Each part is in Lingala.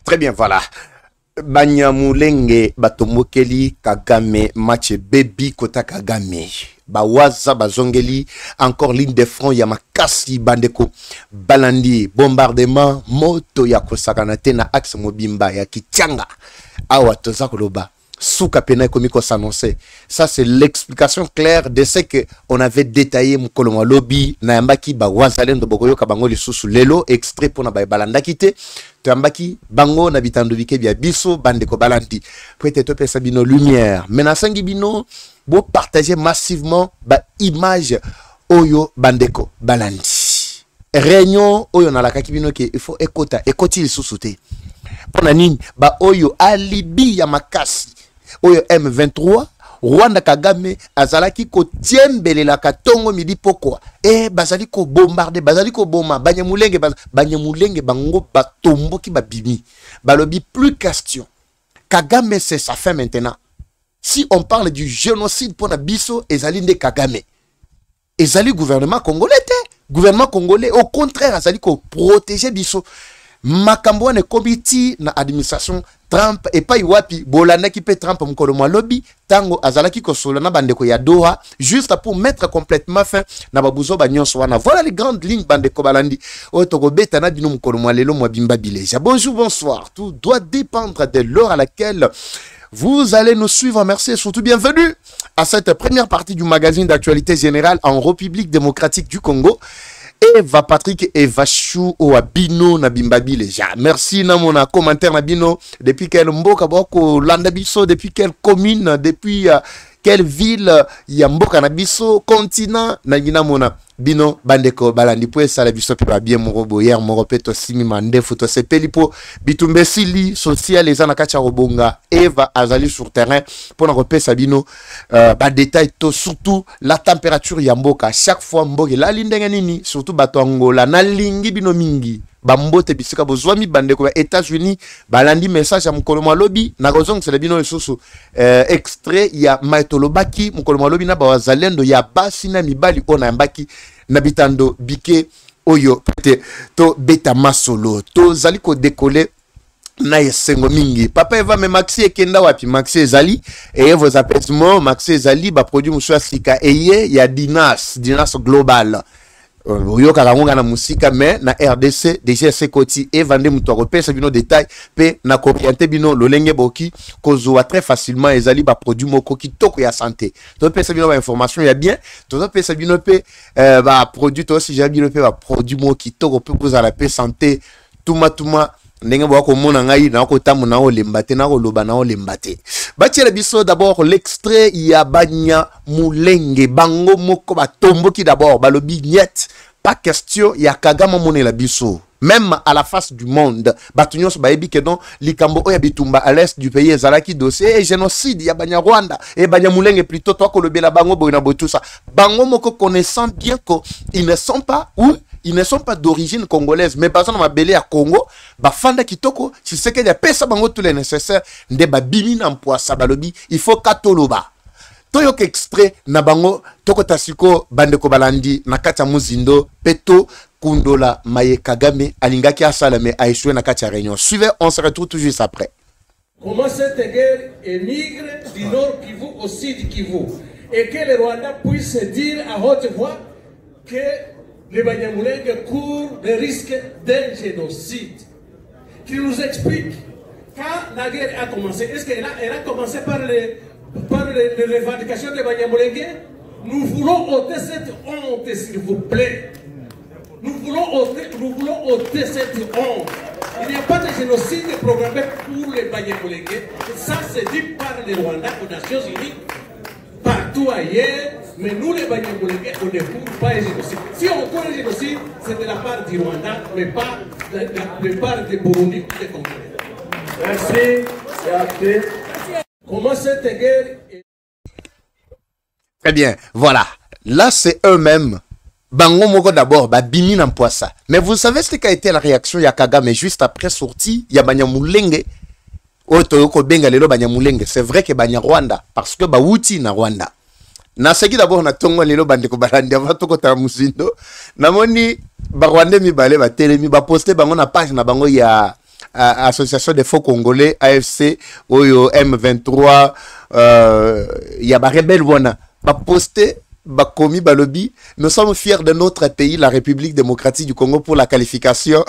Très bien, voilà. Banyamulenge batombokeli Kagame match baby kota Kagame bawaza bazongeli encore ligne de front ya makasi bandeko balandi bombardement moto ya kosakana te na axe mobimba ya Kichanga awa toza koloba souka pena komiko s'annoncer. Ça c'est l'explication claire de ce que on avait détaillé mkoloma lobby na yambaki ba wazalendo bokoyo kabango lisusu lelo extrait pona ba balanda kite to yambaki bango na bitando bike bia biso bandeko balandi peut-être pesa bino lumière menasangi bino bo partager massivement ba image oyo bandeko balandi réunion oyo na la kakibino ke il faut ekoti lisusu te pona nini ba oyo alibi ya makasi oyo M23 Rwanda Kagame azalaki ko tiembelela katongo midi pokwa bazali ko bombarder bazali ko boma banyamulenge bango batomboki babimi balobi plus question Kagame c'est sa fin maintenant. Si on parle du génocide pour Nabiso ezali nde Kagame ezali gouvernement congolais gouvernement congolais au contraire azali ko protéger biso makambo ne komiti na administration Trump et pas iwapi bolanda ki pe Trump mukolo mwa lobby tango azalaki ko solo na bandeko ya Doha juste pour mettre complètement fin na babuzo ba nyonso wana. Voilà les grandes lignes bandeko balandi o toko beta na bino mukolo mwa lelo mwa bimba bileja. Bonjour, bonsoir, tout doit dépendre de l'heure à laquelle vous allez nous suivre. Merci et surtout bienvenue à cette première partie du magazine d'actualité générale en République démocratique du Congo. Eva Patrick Eva Chou ou Abino na Bimbabi les merci na mon commentaire na Bino depuis quel mboka boko landa biso depuis quelle commune depuis quelle ville ya mboka na biso continent na ngina mona bino bandeko balandi po sala biso pe ba bien morobo hier moropeto simi mande photo sepeli po bitumbe sili social les ana kacha robonga Eva azali sur terrain pour na repesa bino ba détail to surtout la température ya mboka chaque fois mboke la lindenga nini surtout bato Angola na lingi bino mingi bambote bisika bozwami bandeko ya États-Unis balandi message ya mkoloma lobby na kozong c'est bino susu extrait ya maitolobaki mkoloma lobby na bazalendo ya basi na mibali ona mbaki na bitando bike oyo pete to beta masolo to zali ko décoller na yesengo mingi papa eva me maxi ekenda wapi maxi ezali et vos apaisements maxi ezali ba produit muswa sika eye ya Dinas global oyo karangonga na musika mais na RDC DGC Koti et vende muto repesa bino détail pe na copiante bino lolenge boki kozoa très facilement ezali ba produit moko kitoko ya santé to pesa bino ba information ya bien to pesa bino pe ba produit to si jabi bino pe ba produit moko kitoko pe pour la paix santé tuma ndenge boko mona ngai na ko tamu na olembate na ko loba na olembate batiela biso d'abord l'extrait ya Banyamulenge bango moko batomboki d'abord balobi niet pas question ya Kagame monela biso même à la face du monde batunyo so baebi que non likambo oya bitumba à l'est du pays ezalaki dossier et génocide ya Banyarwanda et Banyamulenge plutôt toi ko lobela bango boina botusa bango moko connaissant bien que ils ne sont pas où ils ne sont pas d'origine congolaise, mais par exemple, ma belé à Congo, ba fanda kitoko, si c'est qu'il y a pesa bango tout les nécessaires, nde ba bimi na mpoasa balobi, il faut katoloba. Toyok extrait na bango, toko tasiko bandeko balandi, na kacha muzindo, peto, kundola, maye Kagame, alingaki asalame, a échoué na kacha réunion. Suivez, on se retrouve tout juste après. Comment cette guerre émigre du nord Kivu au sud Kivu, et que les Rwandais puissent dire à haute voix que les Banyamulenge courent le risque d'un génocide. Qui nous explique quand la guerre a commencé. Est-ce qu'elle a commencé par les revendications des Banyamulenge? Nous voulons ôter cette honte, s'il vous plaît. Nous voulons ôter cette honte. Il n'y a pas de génocide programmé pour les Banyamulenge. Ça, c'est dit par les Rwandais aux Nations Unies. Partout ailleurs, mais nous les Banyamulenge, on ne couvre pas un génocide. Si on couvre un génocide, c'est de la part du Rwanda, mais pas de la part des Burundi ou des Congolais. Merci. Comment cette guerre est... Très bien, voilà. Là, c'est eux-mêmes. Bango moko d'abord, ba bimi na mpoasa. Mais vous savez ce qu'a été la réaction ya Kagame juste après sortie, ya Banyamulenge. C'est vrai que Banyarwanda, parce que Bawuti na Rwanda. Na seki d'abord na tongo lelo bandeko balandi avant toko ta musindo. Na moni ba Rwanda mi balé ba telemi ba poster bango na page na bango ya association des faux congolais AFC oyo M23 ya ba rebelle wana ba poster ba komi ba lobby. Nous sommes fiers de notre pays, la République démocratique du Congo, pour la qualification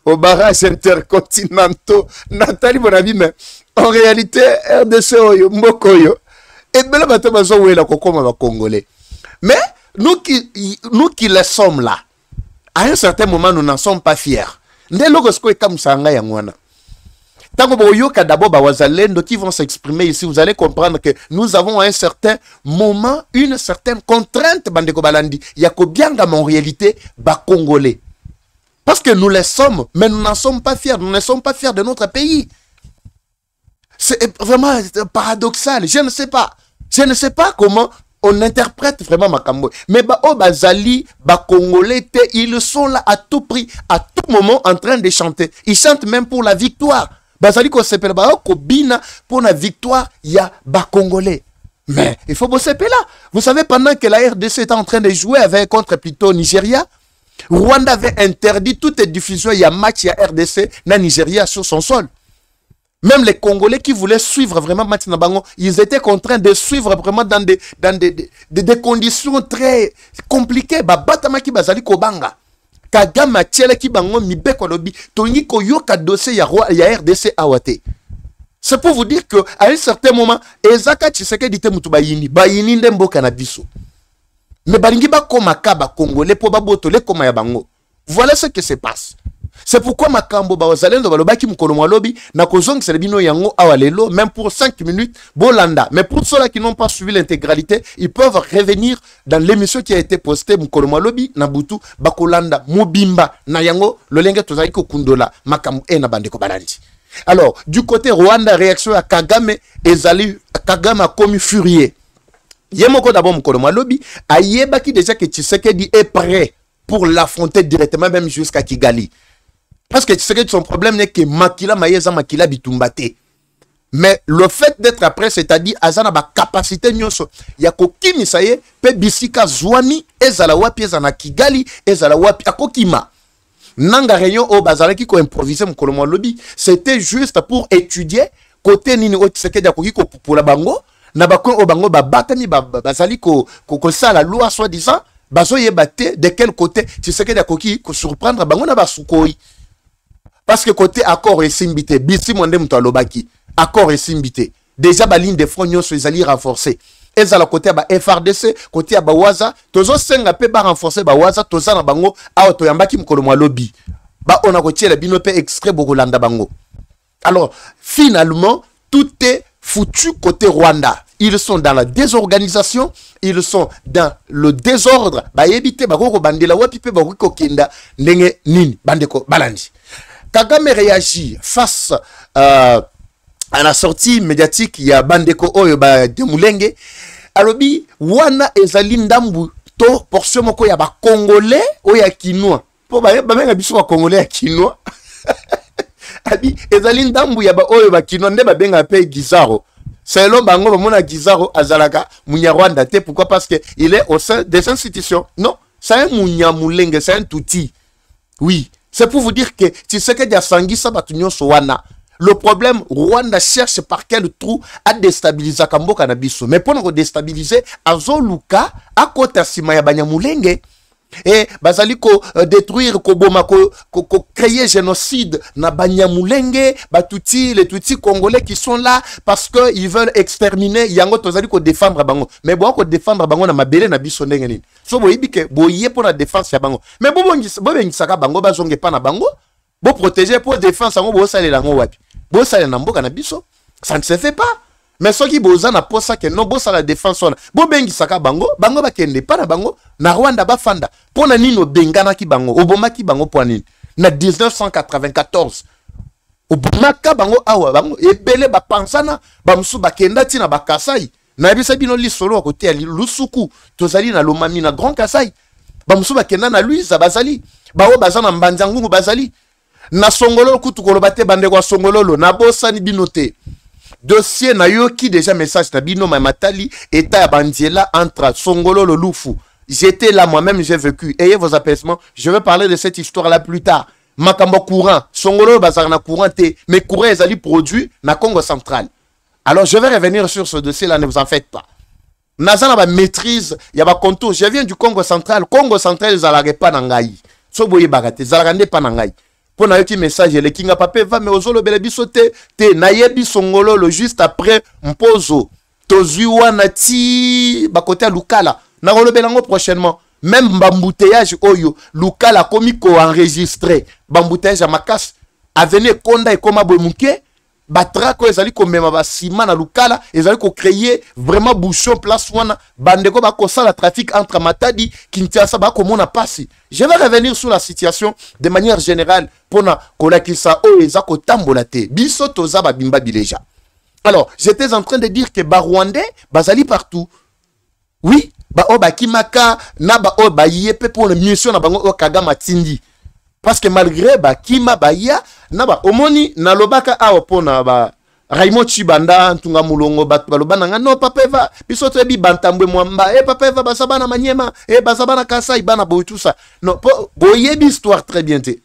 au barrage intercontinentaux. Nathalie mon ami, mais en réalité RDC oyo mboko oyo et bela bato bazo wela kokoma ba congolais. Mais nous qui les sommes là, à un certain moment, nous n'en sommes pas fiers. D'abord, qui vont s'exprimer ici, vous allez comprendre que nous avons à un certain moment une certaine contrainte. Il y a bien en réalité bas congolais. Parce que nous les sommes, mais nous n'en sommes pas fiers. Nous ne sommes pas fiers de notre pays. C'est vraiment paradoxal. Je ne sais pas. Je ne sais pas comment on interprète vraiment Makambo. Mais Bazali, Congolais, ils sont là à tout prix, à tout moment en train de chanter. Ils chantent même pour la victoire. Bazali ko s'appelle Kobina pour la victoire, il y a Congolais. Mais il faut bosser là. Vous savez, pendant que la RDC était en train de jouer avec contre plutôt Nigeria, Rwanda avait interdit toute diffusion, il y a match, il y a RDC, na Nigeria sur son sol. Même les Congolais qui voulaient suivre vraiment Match Nabango, ils étaient contraints de suivre vraiment dans des conditions très compliquées. Batamaki bazali kobanga. Kagama tiele ki bango mibeko lobi. Tongi ko yoka dossier ya RDC awate. C'est pour vous dire que à un certain moment, Ezaka Tshiseke dite mutu bayini. Bayini nde mboka na biso. Mais balingi ba komaka ba Congolais po babotole koma ya bango. Voilà ce qui se passe. C'est pourquoi Makambo Bazalendo Balobaki Mukolo Lobi na kozong Selebino Yango Awalelo, même pour 5 minutes, Bolanda. Mais pour ceux-là qui n'ont pas suivi l'intégralité, ils peuvent revenir dans l'émission qui a été postée Mukolo Lobi, Nabutu, Bakolanda, Mubimba, Nayango, Lolenge Tozaiko Kundola, Makambo et Nabandeko Balandi. Alors, du côté Rwanda, réaction à Kagame, Ezali, Kagame a commis furieux. Yemoko d'abord Mukolo Lobi, Ayeba qui déjà que Tshisekedi est prêt pour l'affronter directement, même jusqu'à Kigali. Parce que son problème n'est que Makila Maïeza Makila Bitumbate. Mais le fait d'être après, c'est-à-dire Azana ba capacité nyoso, yako kimi saye, pe bisika zwami, ezala wapi ezana Kigali, ezala wapi akokima. Nanga réunion au bazalaki ko improviser mukolo lobby, c'était juste pour étudier côté nini o tseke dia koki ko pour la bango, na bako o bango ba batami bazali ko ça la loi soi-disant, bazo yebate de quel côté tseke dia koki ko surprendre bango na basukoi. Parce que côté accord et simbité, bisi monde mutalobaki, accord et simbité. Déjà ba ligne de front nyonso ezali renforcer. Ezala côté ba FRDC, côté ba Waza, tozo senga pe ba renforcer ba Waza, toza na bango auto yambaki mukolo mwa lobby. Ba on a retiré le binope extrait Bogolanda bango. Alors, finalement, tout est foutu côté Rwanda. Ils sont dans la désorganisation, ils sont dans le désordre. Ba yebite ba ko bandela wapi pe ba ko kinda ndenge nini bandeko balandi. Kagame réagit face à la sortie médiatique, il y a Bandeko Oyo de Moulenge. Alobi, wana ezali ndambu to portion moko ya ba Congolais o ya Kinois. Po ba benga biso ba Congolais ya Kinois. Abi ezali ndambu ya ba Oyo ba Kinois nde ba benga pe Gizaro. Selon bango ba mona Gizaro azalaka Munyarwanda te, pourquoi? Parce que il est au sein des institutions. Non, c'est un Munyamulenge, c'est un touti. Oui. C'est pour vous dire que Tshisekedi a sangui sa batunyo sowana. Le problème, Rwanda cherche par quel trou à déstabiliser Kamboka na biso. Mais pour nous déstabiliser, Azoluka, à côté Sima ya Banyamulenge, et bazali ko détruire ko boma ko créer génocide na Banyamulenge, batuti les Tutsi congolais qui sont là parce que ils veulent exterminer yango tozali ko défendre bango. Mais bon ko défendre bango na mabele na biso ndenge nini. So boyibi ke boye pour la défense ya bango. Mais bobongisaka bango bazonge pa na bango, bo protéger pour défense yango bo salela ngo wapi. Bo salela na mboka na biso, ça ne se fait pas. Mais ceux qui boza na posa que non bosa la défense on bo bengi saka bango ba kende pa na bango na Rwanda ba fanda pona nino bengana ki bango oboma ki bango po nini na 1994 oboma bango awa bango ebele ba pansana ba musu ba kenda ti na ba Kasai na bisa bino li solo côté ali lusuku tozali na Lomami na Grand Kasai ba musu ba kenda na Luiza bazali ba o bazana mbanzangu bazali na Songololo kutu kolobate bande kwa Songololo na bosa ni binote. Dossier na yo qui déjà message na bino matali état ya bandiela entre Songolo le Lufu. J'étais là moi-même, j'ai vécu. Ayez vos apaisements. Je vais parler de cette histoire là plus tard. makambo courant songolo bazar na courant te mais courant ezali produit na Congo central. Alors je vais revenir sur ce dossier là, ne vous en faites pas. Nazana ba maîtrise ya ba contour. Je viens du Congo central ezalaka pa na ngai so boye bagate zalaka nde pa na ngai pour na yoti message le kinga pape va mais ozolo bele biso te na yebi songolo juste après mpozo tozui wana ti ba côté Lukala na rolobelango prochainement. Même bambouteillage oyo Lukala komi ko enregistré bambouteillage à makas avenir konda et koma bomuke batrako ezali ko mema ba sima na Lukala ezali ko créer vraiment bouchon place wana bandeko ba ko la trafic entre Matadi Kinshasa ba ko mona passi. Je vais revenir sur la situation de manière générale pour na kolakisa o ezako tambola te biso toza ba bimba bileja. Alors j'étais en train de dire que ba Rwandais bazali partout. Oui, ba o ba kimaka na ba o ba yepe pour le mission na bango o Kagama tindi. Parce que malgré ba kima ba ya na ba omoni na lobaka awa pona ba Raymond Chibanda ntunga mulongo ba lobana nga no papa va biso to bi bantambwe mwamba papa va basabana manyema basabana kasai bana boy tout ça. Non boyebi histoire très bien te.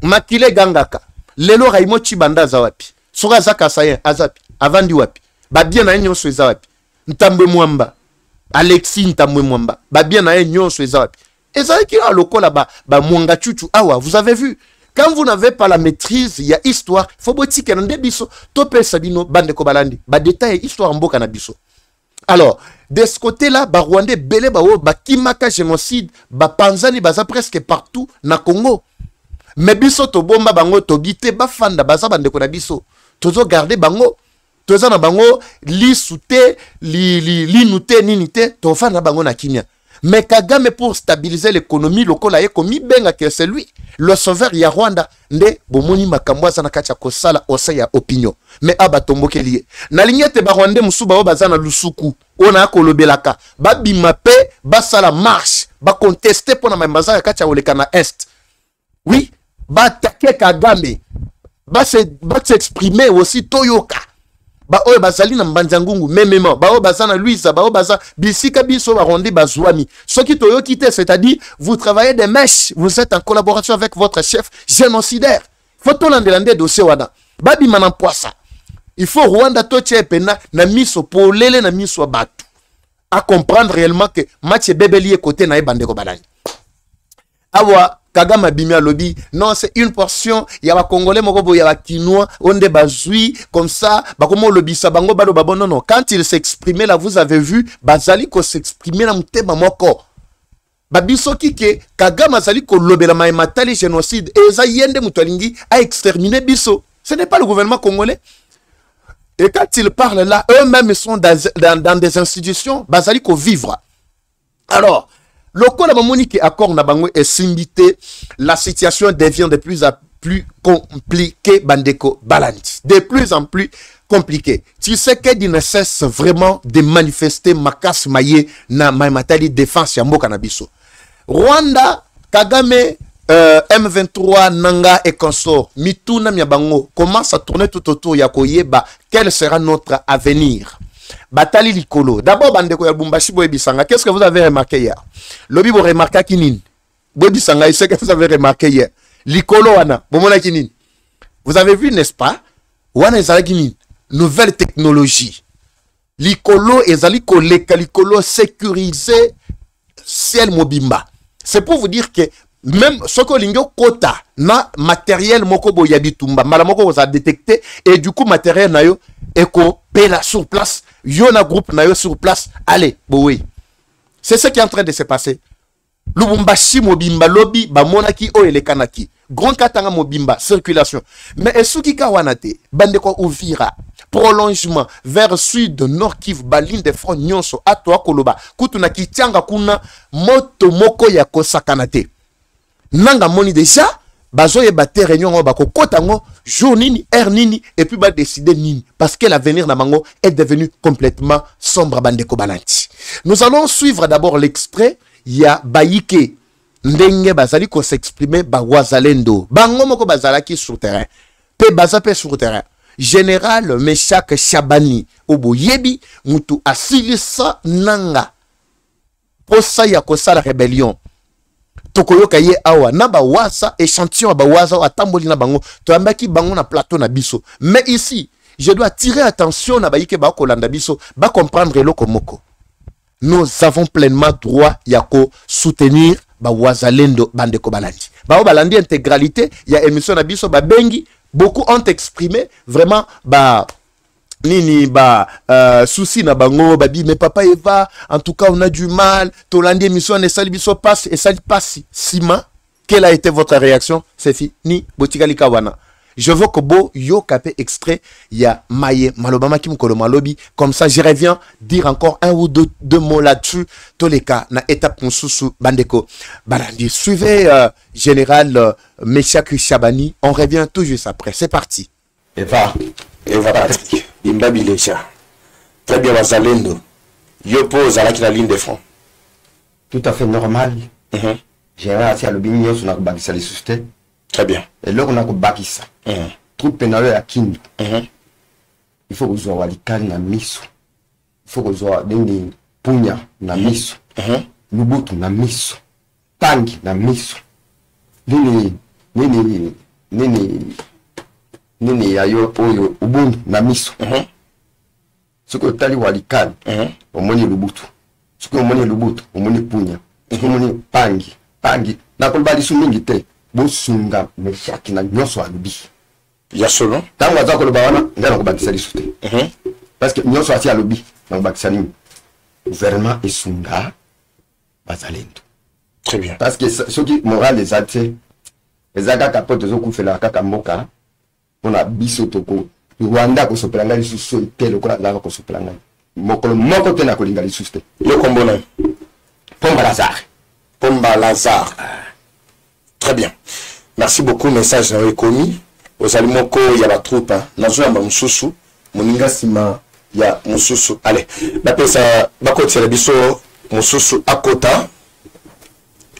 Makile gangaka lelo Raymond Chibanda zawapi. Soka zaka sayen azapi avandi wapi. Ba bien na nyonso zawapi. Ntambwe mwamba Alexis Ntamwe Mwamba. Ba bien na nyonso ezawapi. Et ça qui a lokola ba mwanga chuchu awa. Vous avez vu? Quand vous n'avez pas la maîtrise, il y a histoire. Faut boti que nande biso tope sabino bande ko balandi. Ba détail histoire mboka na biso. Alors, de ce côté-là, ba Rwandais belé ba o ba kimaka génocide, ba panzani baza presque partout na Congo. Mais biso to bomba bango to bité ba fanda baza bande ko na biso. Tozo garder bango. Toza na bango li soute li nute ninite to fanda bango na Kenya. Mais Kagame pour stabiliser l'économie lokola ye komi benga que c'est lui le sauveur ya Rwanda nde bomoni makambo za na kacha kosala osa ya opinion. Mais aba tomboke lié na lignete ba Rwandais musuba o bazana lusuku ona kolobelaka ba bimape ba sala marche ba contester pour na mambaza ya kacha oleka na est. Oui, ba attaquer Kagame ba s'exprimer aussi toyoka. Ba oyo bazali na mbanjangungu memema ba oyo bazana Louisa ba oyo baza bisika biso ba Rwandais bazwami soki toyo kite, c'est-à-dire vous travaillez des mèches, vous êtes en collaboration avec votre chef génocidaire. Faut to landelande dossier wana babi mana poisa. Il faut Rwanda to tchepena na miso polele na miso batu à comprendre réellement que match bebeli côté na ebandeko balani awa Kagame bimia lobby. Non, c'est une portion. Il y a des Congolais, il y a des Kinois, on est bazoui, comme ça. Bah, comment lobby ça, bango, balo, babo, non, non. Quand il s'exprimait là, vous avez vu, Bazali, ko s'exprimait là, mouté, moko. Babiso ki ke, Kagame azali, ko lobby la maïmatali génocide, et ça yende moutolingi, a exterminé biso. Ce n'est pas le gouvernement congolais. Et quand ils parlent là, eux-mêmes, ils sont dans des institutions, Bazali, ko vivre. Alors, lokola mamoniki accord na bango et simbité, la situation devient de plus en plus compliquée bandeko balandi. De plus en plus compliquée. Tu sais qu'il ne cesse vraiment de manifester makas maye na maimatali défense ya mboka na biso. Rwanda, Kagame, M23, Nanga et consort, Mituna Miabango commence à tourner tout autour ya koyeba quel sera notre avenir. Batali likolo. D'abord, bandeko ya Bumbashi Boebisanga. Qu'est-ce que vous avez remarqué hier? Lobi vous remarquez kinine. Boebisanga, il sait que vous avez remarqué hier. Likolo wana. Bomona kinine. Vous avez vu, n'est-ce pas? Wana ezali kinine. Nouvelle technologie. Likolo ezali koleka likolo sécurisé ciel mobimba. C'est pour vous dire que même soko lingyo kota na matériel moko boyabitumba. Malamoko vous a détecté et du coup matériel na yo eko pela sur place. Yona groupe na yo sur place. Allez, oui. C'est ce qui est en train de se passer. Lubumbashi mobimba lobby ba monaki o elekanaki. Grand katanga mobimba circulation. Mais esuki kawanate bandeko Uvira prolongement vers sud nord Kivu baline de front nyonso atwa koloba kutuna kitianga kuna moto moko ya kosakanate. Nanga moni déjà bazoye bate réunion ba kokotango jour nini heure nini et puis ba décider nini parce que l'avenir na bango est devenu complètement sombre bandeko balanti. Nous allons suivre d'abord l'extrait ya Bayike ndenge bazali ko s'exprimer ba wazalendo bango moko bazalaki sur terrain pe bazape sur terrain. Général Meshak Shabani oboyebi mutu asilisa nanga posa ya kosala rébellion tokoyoka ye awa na bawaza échantillon bawaza atamboli na bango toyambaki bango na plateau na biso. Mais ici je dois attirer attention na baike ba kolanda biso ba comprendre eloko moko. Nous avons pleinement droit yako soutenir bawazalendo bandeko balandi. Bao balandi intégralité ya émission na biso ba bengi beaucoup ont exprimé vraiment nini souci na bango babi mais papa Eva en tout cas on a du mal tolandi émission ne sali biso passe et sali passe sima. Quelle a été votre réaction? C'est fini botikali kawana. Je veux que bo yo capé extrait ya maye malobama kim kolo malobi comme ça je reviens dire encore un ou deux mots là-dessus tous les cas na étape mususu bandeko balandi. Suivez général Meshak Chabani, on revient tout juste après. C'est parti. Eva Patrick Bimbabi Lecha. Très bien Wazalendo. Yo pose à la ligne de front. Tout à fait normal. Général Asia Lobigno sur la bakisa les sustain. Très bien. Et là on a bakisa. Troupe pénale à Kindu. Il faut que vous ayez na miso. Il faut que vous ayez des punya na miso. Lubutu na miso. Tangi na miso. Nini yayo oyo ubuntu na miso. Suko tali walikani. Omoni lubutu. Suko omoni lubutu, omoni punya. Suko omoni pangi. Na kolbali su mingi te. Bosunga Meshaki na nyoso alubi. Ya solo. Tango azako loba wana ngana ko bakisa lisute. Parce que nyoso ati alubi na bakisa ni gouvernement esunga bazalendo. Très bien. Parce que ceux qui moral les athées les aga kapoto zo kufela kaka mboka on biso toko Rwanda ko sopelanga lisusu te lokola la ko sopelanga. Moko te na ko linga lisusu te. Yo kombona. Pomba Lazare. Très bien. Merci beaucoup. Message n'a commis. Aux alimoko, il y a la troupe. Nazo yamba mususu. Moninga sima ya mususu. Allez. D'après ça, bako tira biso mususu akota.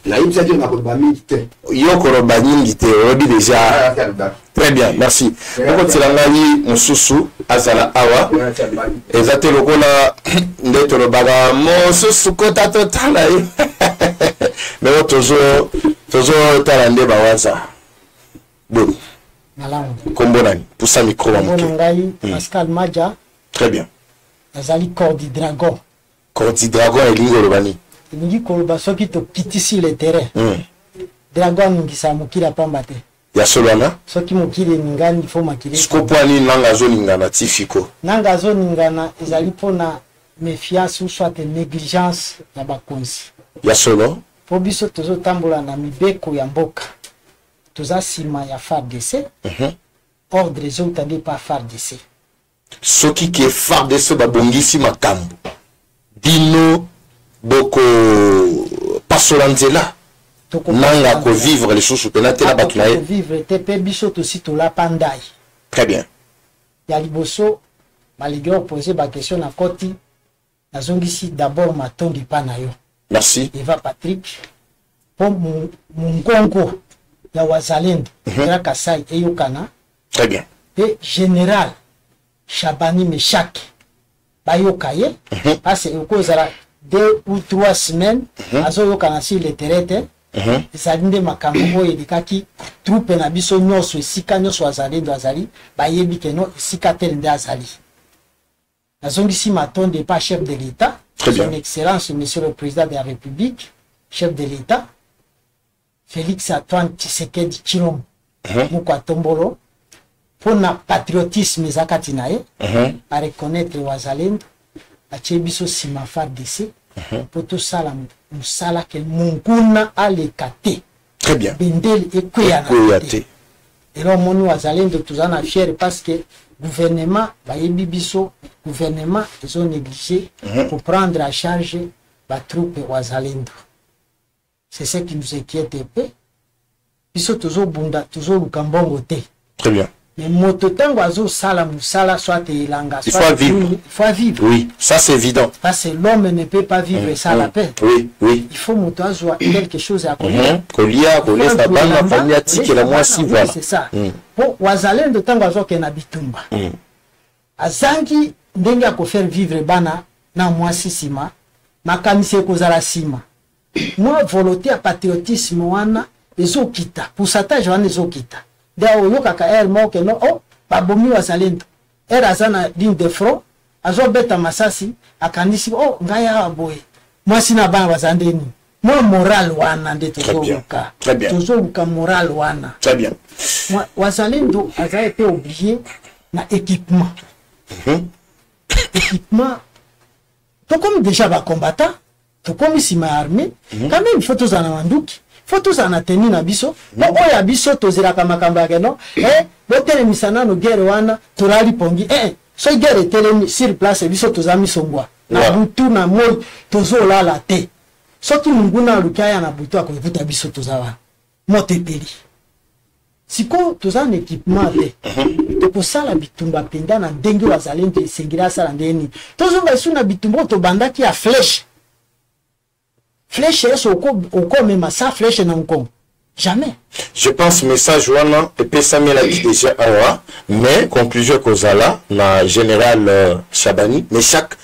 La imsa dit na koloba mingi. Yo koloba mingi te. Obi déjà. Très bien. Merci. Bako tira ngai mususu azala awa. Ezate lokola ndeto lobaga mususu kota totala. Mais toujours talande bawaza. Bon. Malamu. Kombonani. Pour ça micro wa mke. Ngai Pascal Maja. Très bien. Azali Cordi Dragon. Cordi Dragon et lingo lobani. Lingi koloba soki to kitisi le terrain. Dragon ngisa mukila pambate. Ya solana. Soki mukile ngani fo makile. Skopwani nanga zo ningana tifiko. Nanga zo ningana ezali pona méfiance ou soit négligence ya bakonzi. Ya solo. Po biso tozo tambola na mibeko ya mboka. Toza sima ya FARDC. Ordre zo tande pa FARDC. Soki ke FARDC babongisi makambo. Dino boko pasolanzela. Nanga ko vivre les choses penate la batulaye. Vivre te pe biso to si to la pandai. Très bien. Ya liboso malgré poser ba question na koti nazongisi d'abord matondi panayo. Merci. Eva Patrick pour mungongo ya wazalendo ya Kasai eyokana. Très bien. Et général Chabani Meshak bayokaye parce que kozala 2 ou 3 semaines azo yokana sur le terrain. Ezalinde makambo oyo edikaki troupe na biso nyonso esika nyonso azalendo azali bayebi keno esika tel nde azali. Nazongisi matonde pas chef de l'État, son excellence monsieur le président de la République, chef de l'État Félix Antoine Tshisekedi Tshilombo Mukwa Tombolo pour na patriotisme zakati nae à reconnaître wazalendo atie biso sima FARDC pour tout ça la musala que munguna alekate. Très bien. Bendel ekweyate. Et là moni wazalendo tuzana fier parce que gouvernement bayebi biso gouvernement ils ont négligé pour prendre à charge la troupe wazalendo. C'est ce qui nous inquiète un peu. Biso toujours bunda toujours lukambongo te. Très bien. Mais mototango azo sala musala soit ilanga il faut vivre. Il faut vivre. Oui, ça c'est évident. Parce que l'homme ne peut pas vivre sans la paix. Oui, oui. Il faut moto quelque chose à connaître. Kolia, kolia, ça va la famille attique la moi si voilà. C'est ça. Pour wazalendo tango azo ke na bitumba. Azangi ndenge ko faire vivre bana na moi sima. Makamisi kozala sima. moi volonté ya patriotisme wana ezokita pourcentage wana ezokita nde oyokaka ere moke no oh babomi wazalendo ere aza na ligne de front azobeta masasi akanisi oh ngai awa boye mwasi na bana baza ndeni moi moral wana nde tozoluka moral wana très bien wazalendo aza ete oublié na équipement équipement tokomi déjà bacombattant tokomi nsima ya armée quand même faut tozala na manduki faut tozala na teni na biso po oyo ya biso tozelaka makambo yake no botelemisa nano guerre wana tolali pongi so guerre etelemi sur place biso toza misongwa na butu na moi tozolala te soki munguna aluki aya na butu akoevuta biso toza wana moto epeli siko toza na équipement te tokosala bitumba mpenza na ndenge wazalendo esengeli asala ndenge nini tozonga esu na bitumba oyo tobandaki ya flèche flèche eso okomema sa flèche na nkongo jamais je pense message wana epesami la déjà awa mais conclusion kozala na général Chabani mais chaque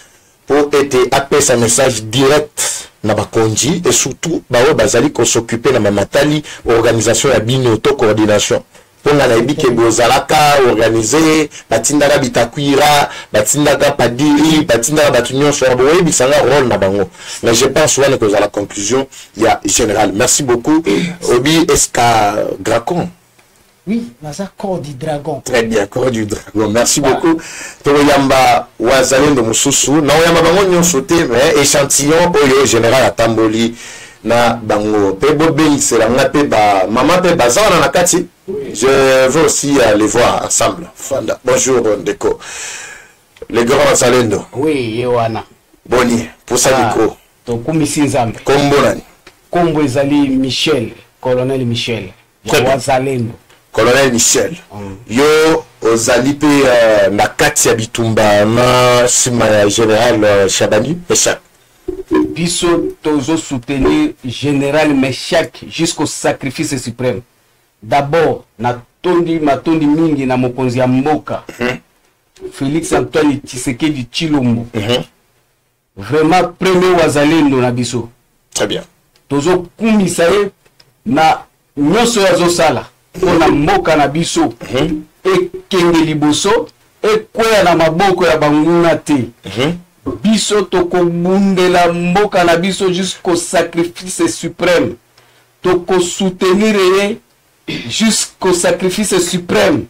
pour être apesa message direct na bakonji et surtout bawe bazali ko s'occuper na mamatali organisation ya bino to coordination pour na yebi ke bozalaka organiser batindaka bitakwira batindaka padiri batindaka batunyo sur boye bisanga rôle na bango mais je pense wana que la conclusion il y a général merci beaucoup obi eska gracon oui naza corps du dragon très bien corps du dragon merci beaucoup toyamba wazalendo mususu na oyamba bango nyonso te mais échantillon oyo général atamboli na bango pe bobeisela nga pe ba mama pe bazana na kati je veux aussi les voir ensemble Fanda bonjour Ndeko les grands wazalendo oui yewana boni pour ça micro to kumisi nzambe kombo nani kombo ezali Michel colonel Michel wazalendo colonel Michel yo ozali pe na kati ya bitumba na sima ya général Chabani Meshak biso tozo soutenir général Meshak jusqu'au sacrifice suprême d'abord na tondi matondi mingi na mokonzi ya mboka Félix Antoine Tshisekedi Tshilombo vraiment premier wazalendo na biso très bien tozo kumisa ye na nyonso yazo sala pona mboka na biso ekenge liboso ekwea na maboko ya banguna te biso tokobundela mboka na biso jusqu'au sacrifice suprême toko soutenir ye jusqu'au sacrifice suprême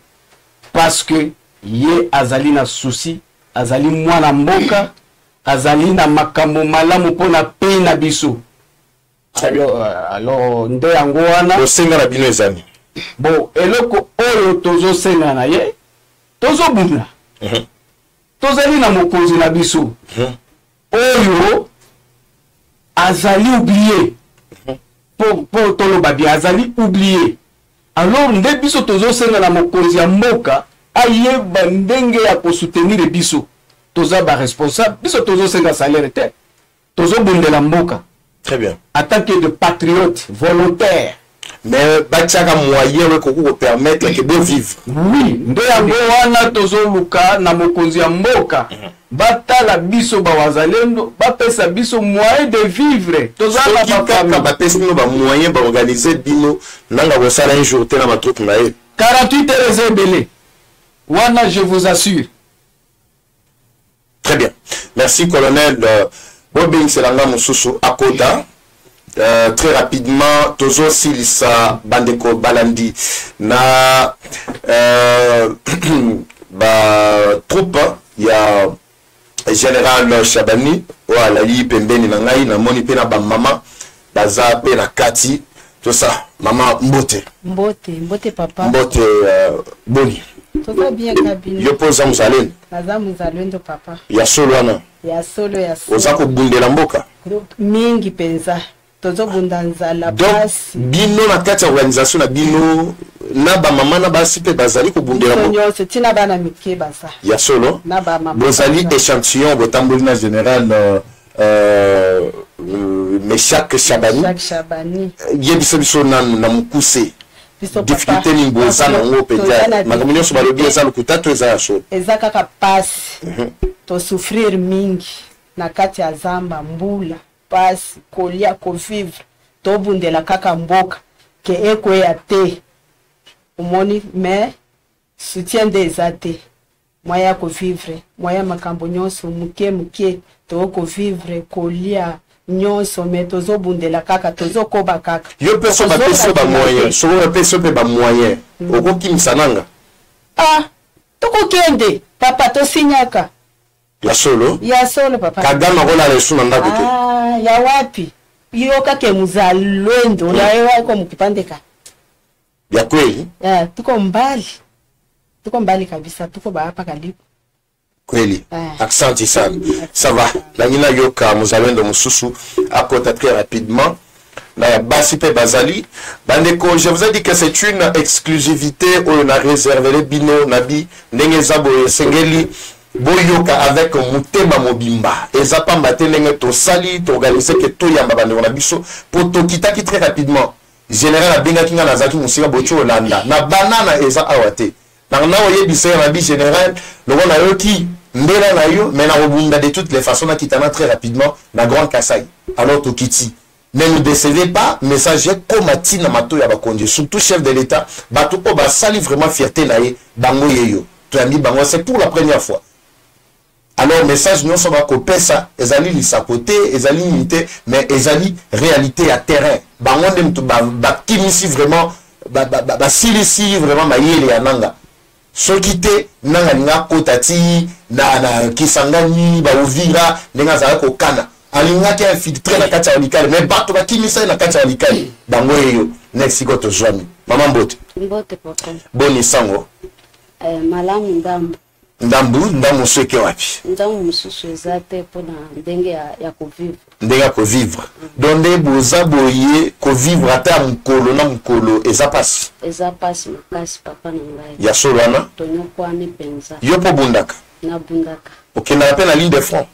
parce que ye azali na souci azali mwana mboka azali na makambo malamu pona pe na biso alors nde yango wana osenga na bino ezani bon eloko oyo tozo senga na ye tozo bunda tozali na mokonzi na biso oyo azali oublié pour toloba bien azali oublié alors nde biso tozo senga na mokonzi ya mboka ayeba ndenge ya ko soutenir biso toza ba responsable biso tozo senga salaire te tozo bundela mboka très bien en tant que de patriote volontaire mais batiaka moyen we ko permettre que bon vivre oui nde yango wana tozoluka na mokonzi ya mboka batala biso bawazalendo bapesa biso moyen de vivre tozala bafaka bapesa bino ba moyen ba organiser bino nanga bosala un jour te na matruc na ye 48 heures ebele wana je vous assure très bien merci colonel Bobin Selanga Mususu Akoda très rapidement tozo silisa bandeko balandi na ba troupe ya général Chabani wala li pembeni na ngai na moni pe na ba mama baza pe na kati tout ça mama mbote papa mbote boni toza bien kabine yo poza muzalendo naza muzalendo papa ya solo wana ya solo oza kobundela mboka mingi penza tozo bunda nzala basi bino na kati ya organisation na bino na ba mama na basi pe bazali kobundela mboka nyonso tina bana mike baza ya solo na ba mama bozali échantillon botamboli na général Meshak Chabani yebiso biso na mukuse difficulté ni boza na ngo peza makambo nyonso balobi eza lokuta to eza ya solo eza kaka pasi to souffrir mingi na kati ya zamba mbula pasi kolia kovivre tobundela kaka mboka ke ekweya te omoni mais soutien des ate moya kovivre moya makambo nyonso muke tokovivre kolia nyonso me tozobundela kaka tozokoba kaka yo peso ba peso ba moyen so ba peso pe ba moyen okokimisa nanga tokokende papa tosinyaka ya solo papa kagama kola lesu na ndako te ya wapi yo kake muzalendo na yo kwa mkipandeka ya kweli tuko mbali kabisa tuko hapa karibu kweli accent sana ça va la nina yoka muzalendo mususu akota très rapidement na basi pe bazali bandeko je vous ai dit que c'est une exclusivité on a réservé les bino nabi ndenge zabo sengeli boyoka avec mutema mobimba eza pamba te ndenge to sali to organiser que to yamba bandeko na biso pour to kitaki très rapidement général abenga kinga nazaki musika bocho olanda na banana eza awate na oyebisa na bi général loko na yoki mbela na yo mais na robunda de toutes les façons na kitana très rapidement na Grand Kasai alors to kiti. Ne nous décevez pas, message comme Tina Mato Yabakonde, surtout chef de l'État, Bato Oba sali vraiment fierté naïe, Bango Yeyo. Tu as mis Bango, c'est pour la première fois. Alors, message, nous sommes à copier ça, Ezali l'issapoté, Ezali unité, mais Ezali réalité à terrain. Bango dem to kimisi vraiment, silisi vraiment maïe les ananga. So kite, nanga nga kotati, na kisangani, ba uvira, nenga zako kana. Alingaki infiltré na kati ya walikali mais bato bakimisa na kati ya walikali bango yeyo next goto zwami mama mbote papa boni sango malamu ndambu sweke wapi ndambu mususu ezate pona ndenge ya kovivre ndenge ya kovivre donde boza boye kovivre ata mukolo na mukolo eza pasi makasi papa na ngai ya solana tonyokwani penza yo po bundaka nabundaka okenda pe na ligne de front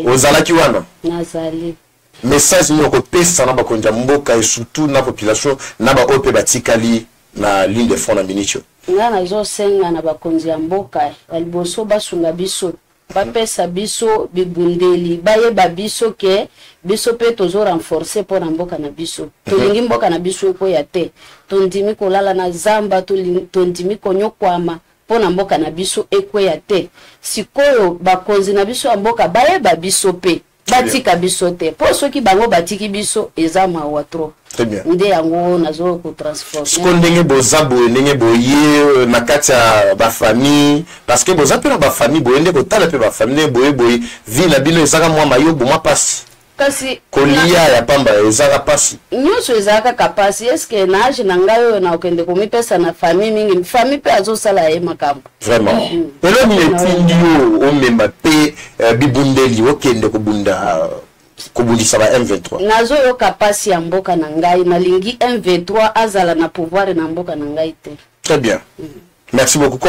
ozalaki wana nazali message ni okopesa na bakonja mboka et surtout na population na ba ope batikali na ligne de front na minicho nga nazosenga na bakonzi ya mboka aliboso basunga biso bapesa biso bibundeli bayeba biso ke biso pe tozo renforcer pour na mboka na biso tolingi mboka na biso ekoya te tondimi kolala na zamba tondimi konyokwama pona mboka na biso ekweya te sikoyo bakonzi na biso ya mboka bayeba biso pe batika biso te po soki bango batiki biso eza mawa trop très bien nde yango nazo ko transformer siko ndenge bozabo ndenge boye na kati ya ba famille parce que boza pe na ba famille boye ndeko tala pe ba famille boye vie na bino ezaka mwa mayobo mwa pasi kasi kolia ya pamba ezaka pasi nyonso ezaka kapasi eske na age na ngai na okende komipesa na famille mingi famille pe azosala ye makambo vraiment elo ni etindi yo omemba pe bibundeli okende kobundisa ba M23 nazo yo kapasi ya mboka na ngai nalingi M23 azala na pouvoir na mboka na ngai te très bien merci beaucoup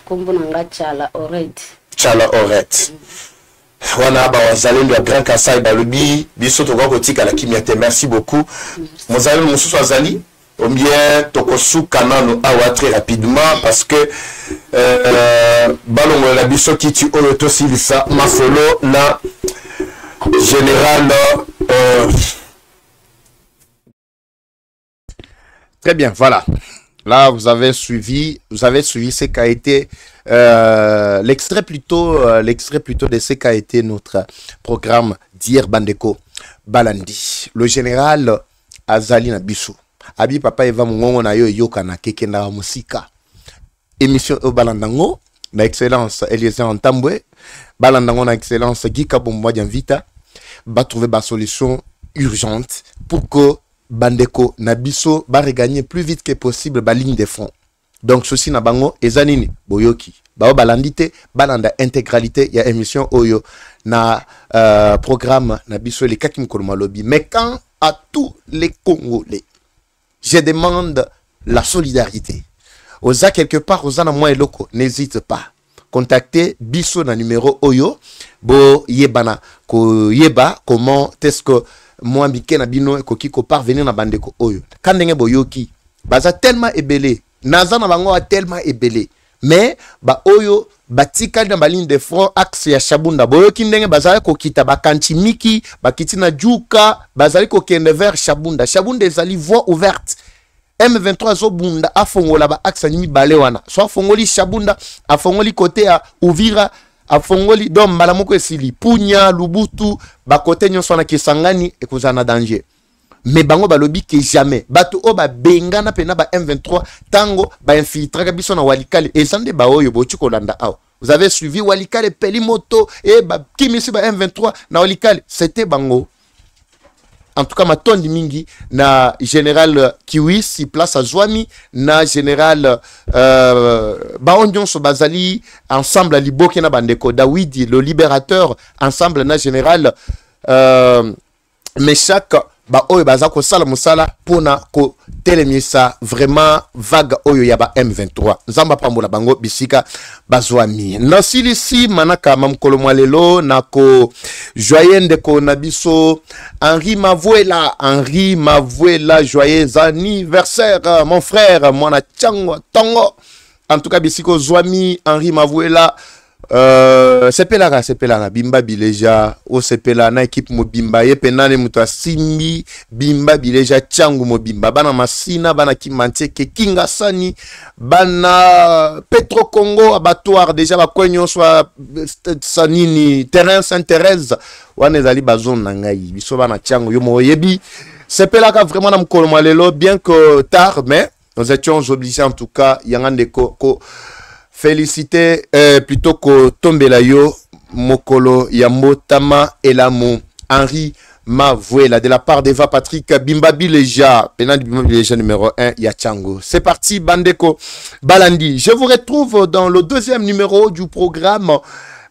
kombo na nga Chala Oret wana ba wazalendo ya Grand Kasai balobi biso toka kotika la kimia te merci beaucoup mozalendo mususu azali ombien tokosuka nano awa très rapidement parce que balongo la biso kiti oyo tosilisa masolo na général Très bien, voilà. Là, vous avez suivi ce qu'a été l'extrait plutôt de ce qu'a été notre programme d'hier Bandeko Balandi. Le général Azali Nabiso. Abi papa Eva Mungongo na yo yoka na keke na musika. Émission au Balandango na excellence Eliezer Ntambwe. Balandango na excellence Gika Bombo Vita. Va trouver ba solution urgente pour que Bandeko Nabiso va regagner plus vite que possible ba ligne de front. Donc ceci na bango ezanini boyoki ba balandite balanda intégralité ya émission oyo na programme Nabiso les kakim kolmalobi. Mais quand à tous les Congolais je demande la solidarité. Oza quelque part oza na moi eloko n'hésite pas. Contactez Biso na numéro oyo bo yebana ko yeba comment est-ce que moi bike na bino ekoki ko parvenir na bandeko oyo kandenge boyoki baza tellement ebelé naza na bango tellement ebelé mais ba oyo batikali na baline de front axe ya Shabunda boyoki ndenge bazali kokita bakanchimiki bakiti na juka bazali kokende vers Shabunda. Shabunda ezali voie ouverte. M23 zo bunda afongola ba axe ni mibale wana so afongoli Shabunda afongoli kote ya Uvira afongoli dom mbala moko esili Punya Lubutu bakote nyonso na Kisangani ekozana danger. Mais bango balobi que jamais bato o ba bengana pena ba M23 tango ba infiltraka biso na Walikale ezande ba oyo bochi kolanda aw. Vous avez suivi Walikale Pelimoto et ba kimisi ba M23 na Walikale, c'était bango. En tout cas matondi mingi na général Kiwi si place à Zwami na général Baondion so bazali ensemble à Liboke na bandeko Dawidi le libérateur ensemble na général Meshak ba oyo baza ko sala musala pona ko telemisa vraiment vague oyo ya ba M23 nzamba pambola bango bisika bazwami nasilisi manaka mamkolo mwalelo nako joyende ko nabiso Henri Mavuela joyeux anniversaire mon frère mwana chango tongo en tout cas bisiko zwami Henri Mavuela sepelaka Bimba Bileja o sepela na équipe mobimba ye penane muto asimbi Bimba Bileja changu mobimba bana masina bana kimanteke kinga sani bana Petro Congo abattoir déjà ba kwenyo soit sanini terrain Sainte-Thérèse wana ezali bazon na ngai biso bana changu yo moyebi sepelaka vraiment na mkolo malelo bien que tard mais nous étions obligés en tout cas yangande ko féliciter plutôt que tombela yo mokolo ya motama elamu Henri Mavuela de la part d'Eva Patrick Bimba Bileja, Bimba Bileja numéro 1 ya Chango. C'est parti Bandeko Balandi. Je vous retrouve dans le deuxième numéro du programme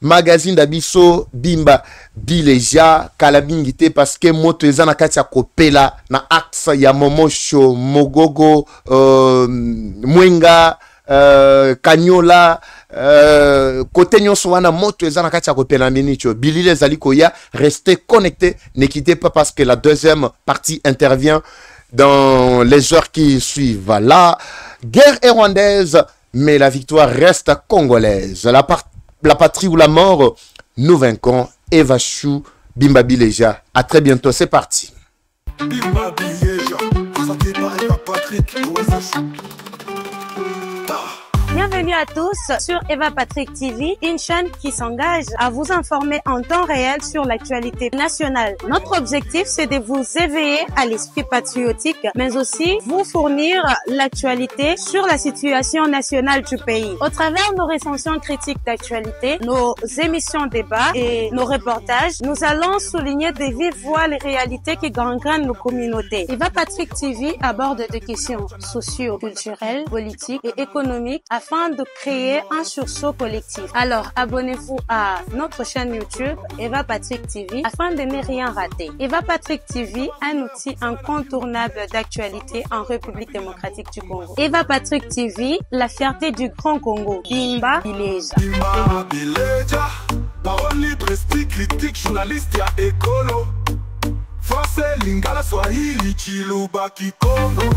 magazine d'Abisso Bimba Bileja Kalabingite parce que moto ezana kati ya kopela na axe ya Momosho Mogogo Mwenga Kanyola côté nyonso wana moto ezana kati ya kopela minicho bilile zaliko ya restez connectés, ne quittez pas parce que la deuxième partie intervient dans les heures qui suivent. La guerre est rwandaise mais la victoire reste congolaise. La patrie ou la mort, nous vaincrons. Eva Chou, Bimba Bileja. À très bientôt, c'est parti. Bimba Bileja, présenté par Eva Patrick. Bienvenue à tous sur Eva Patrick TV, une chaîne qui s'engage à vous informer en temps réel sur l'actualité nationale. Notre objectif, c'est de vous éveiller à l'esprit patriotique, mais aussi vous fournir l'actualité sur la situation nationale du pays. Au travers de nos recensions critiques d'actualité, nos émissions débats et nos reportages, nous allons souligner de vive voix les réalités qui gangrènent nos communautés. Eva Patrick TV aborde des questions socio-culturelles, politiques et économiques afin de créer un sursaut collectif. Alors, abonnez-vous à notre chaîne YouTube Eva Patrick TV afin de ne rien rater. Eva Patrick TV, un outil incontournable d'actualité en République démocratique du Congo. Eva Patrick TV, la fierté du Grand Congo. Bimba Bileja. Bimba Bileja, parole libre, esprit critique, journaliste ya écolo. Français, Lingala, Swahili, Chiluba, Kikongo.